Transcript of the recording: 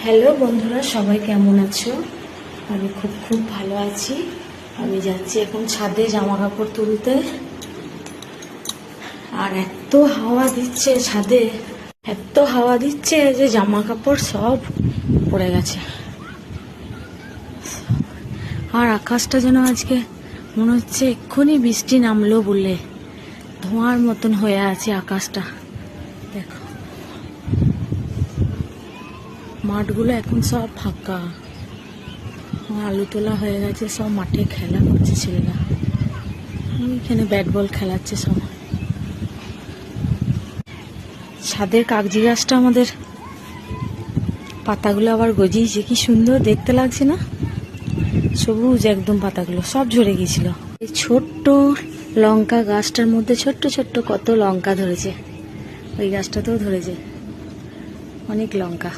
Hello বন্ধুরা, সবাই কেমন আছো? আমি খুব ভালো আছি। আমি যাচ্ছি এখন ছাদে জামা কাপড় তুলতে। আর এত হাওয়া দিচ্ছে ছাদে, এত হাওয়া দিচ্ছে যে জামা কাপড় সব পড়ে গেছে। আর আকাশটা যেন আজকে মনে হচ্ছে এক্ষুনি বৃষ্টি নামলো বলে, ধোঁয়ার মতন হয়ে আছে আকাশটা। দেখো, মাঠগুলো এখন সব ফাঁকা, আলু তোলা হয়ে গেছে, সব মাঠে খেলা করছে ছেলেরা। ওইখানে ব্যাট বল খেলাচ্ছে সব। ছাদের কাগজি গাছটা আমাদের পাতাগুলো আবার গজিয়েছে, কি সুন্দর দেখতে লাগছে না? সবুজ একদম, পাতাগুলো সব ঝরে গিয়েছিল। এই ছোট্ট লঙ্কা গাছটার মধ্যে ছোট্ট ছোট্ট কত লঙ্কা ধরেছে। ওই গাছটাতেও ধরেছে অনেক লঙ্কা।